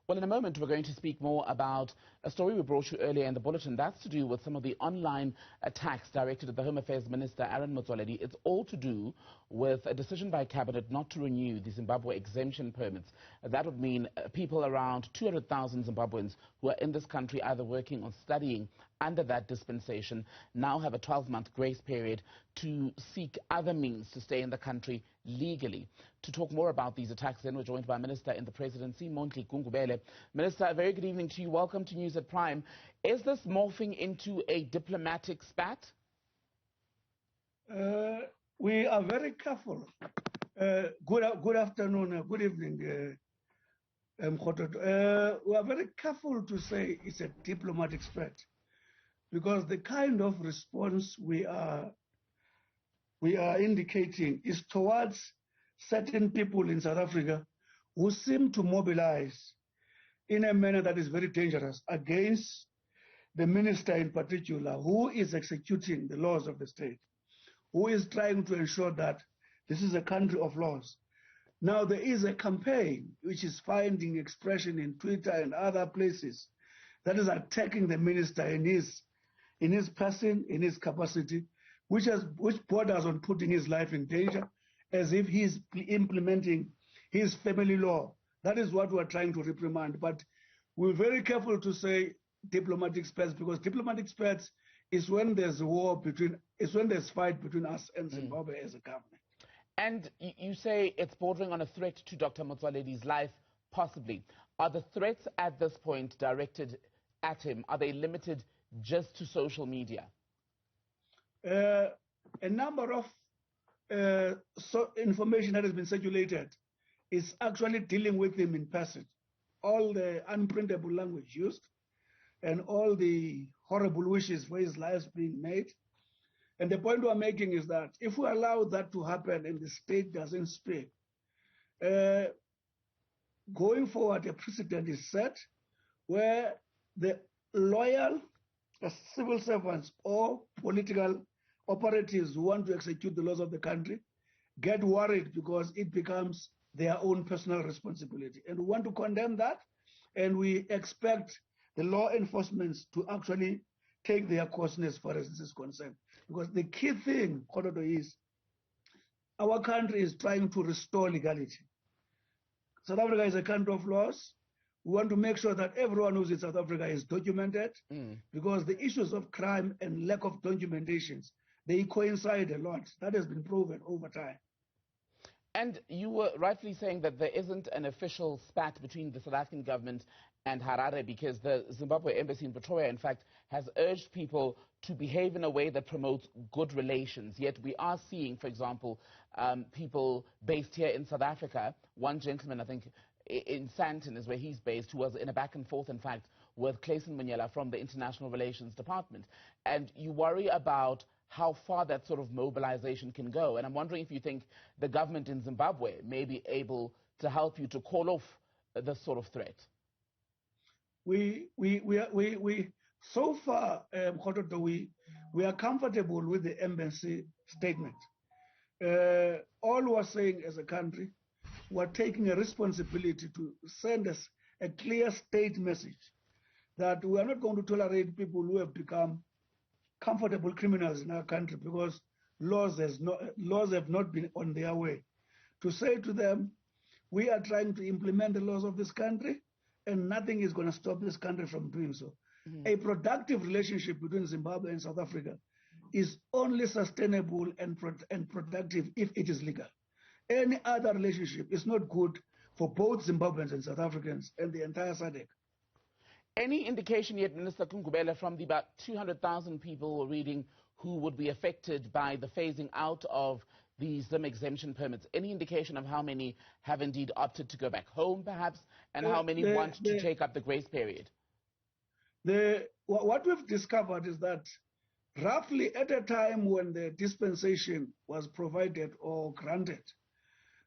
Well, in a moment, we're going to speak more about a story we brought you earlier in the bulletin. That's to do with some of the online attacks directed at the Home Affairs Minister, Aaron Motsoaledi. It's all to do with a decision by Cabinet not to renew the Zimbabwe exemption permits. That would mean people around 200,000 Zimbabweans who are in this country either working or studying under that dispensation now have a 12-month grace period to seek other means to stay in the country legally. To talk more about these attacks, then we're joined by Minister in the Presidency, Mondli Gungubele. Minister, a very good evening to you. Welcome to News at Prime. Is this morphing into a diplomatic spat? We are very careful. Good afternoon, good evening, Mkhototo. We are very careful to say it's a diplomatic spat, because the kind of response we are indicating is towards certain people in South Africa who seem to mobilize in a manner that is very dangerous against the minister in particular, who is executing the laws of the state, who is trying to ensure that this is a country of laws. Now, there is a campaign which is finding expression in Twitter and other places that is attacking the minister in his person, in his capacity, which borders on putting his life in danger, as if he is implementing his family law. That is what we are trying to reprimand. But we're very careful to say diplomatic spats, because diplomatic spats is when there's when there's fight between us and Zimbabwe as a government. And you say it's bordering on a threat to Dr. Motsoaledi's life, possibly. Are the threats at this point directed at him? Are they limited just to social media? A number of information that has been circulated is actually dealing with him in person. All the unprintable language used and all the horrible wishes for his life being made. And the point we're making is that if we allow that to happen and the state doesn't speak, going forward, a precedent is set where the loyal civil servants or political operatives who want to execute the laws of the country get worried because it becomes their own personal responsibility. And we want to condemn that, and we expect the law enforcement to actually take their course as far as this is concerned. Because the key thing, Khododo, is our country is trying to restore legality. South Africa is a country of laws. We want to make sure that everyone who's in South Africa is documented, because the issues of crime and lack of documentations, they coincide a lot. That has been proven over time. And you were rightfully saying that there isn't an official spat between the South African government and Harare, because the Zimbabwe embassy in Pretoria, in fact, has urged people to behave in a way that promotes good relations. Yet we are seeing, for example, people based here in South Africa, one gentleman, I think, in Sandton is where he's based, who was in a back and forth, in fact, with Clayson Manyela from the International Relations Department. And you worry about how far that sort of mobilization can go. And I'm wondering if you think the government in Zimbabwe may be able to help you to call off this sort of threat. So far, Khododo, we are comfortable with the embassy statement. All we're saying as a country, we're taking a responsibility to send us a clear state message that we are not going to tolerate people who have become comfortable criminals in our country, because laws have not been on their way. To say to them, we are trying to implement the laws of this country, and nothing is going to stop this country from doing so. A productive relationship between Zimbabwe and South Africa is only sustainable and productive if it is legal. Any other relationship is not good for both Zimbabweans and South Africans and the entire SADC. Any indication yet, Minister Gungubele, from the about 200,000 people we're reading who would be affected by the phasing out of these Zim exemption permits? Any indication of how many have indeed opted to go back home, perhaps, and how many want to take up the grace period? What we've discovered is that roughly at a time when the dispensation was provided or granted,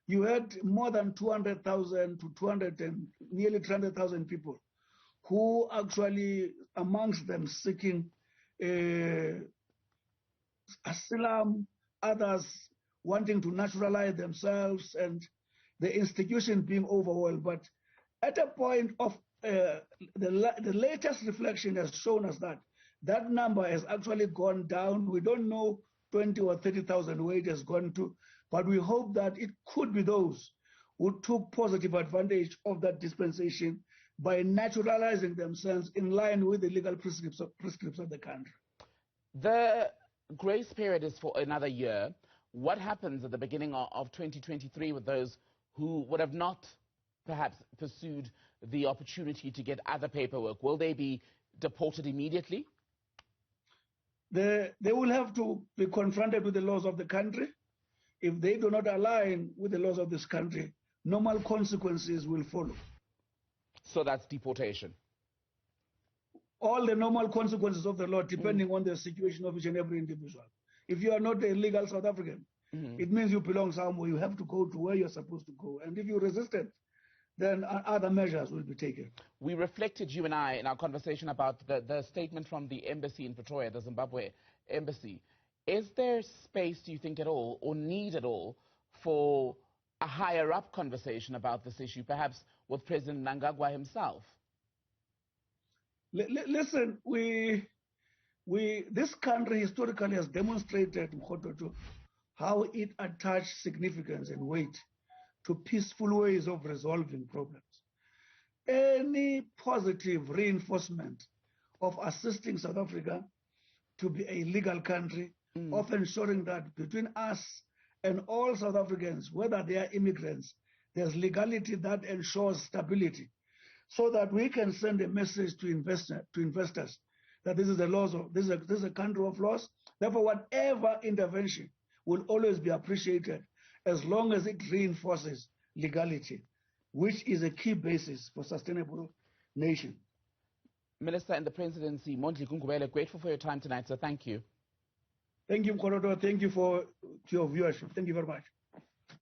you had more than 200,000 to nearly 300,000 people who actually, amongst them, seeking asylum, others wanting to naturalize themselves, and the institution being overwhelmed. But At a point of the latest reflection has shown us that that number has actually gone down. We don't know 20 or 30,000 where it has gone to, but we hope that it could be those who took positive advantage of that dispensation by naturalizing themselves in line with the legal prescripts of the country. The grace period is for another year. What happens at the beginning of 2023 with those who would have not perhaps pursued the opportunity to get other paperwork? Will they be deported immediately? They will have to be confronted with the laws of the country. If they do not align with the laws of this country, normal consequences will follow. So that's deportation? All the normal consequences of the law, depending on the situation of each and every individual. If you are not a legal South African, it means you belong somewhere. You have to go to where you're supposed to go. And if you resist it, then other measures will be taken. We reflected, you and I, in our conversation about the statement from the embassy in Pretoria, the Zimbabwe embassy. Is there space, do you think, at all, or need at all, for a higher-up conversation about this issue, perhaps with President Mnangagwa himself? Listen, this country historically has demonstrated, Mkhototo, how it attached significance and weight to peaceful ways of resolving problems. Any positive reinforcement of assisting South Africa to be a legal country, of ensuring that between us and all South Africans, whether they are immigrants, there's legality that ensures stability, so that we can send a message to investors that this is a country of laws. Therefore, whatever intervention will always be appreciated as long as it reinforces legality, which is a key basis for sustainable nation. Minister in the Presidency, Mondli Gungubele, grateful for your time tonight, so thank you. Thank you, Mkhototo. Thank you for your viewership. Thank you very much.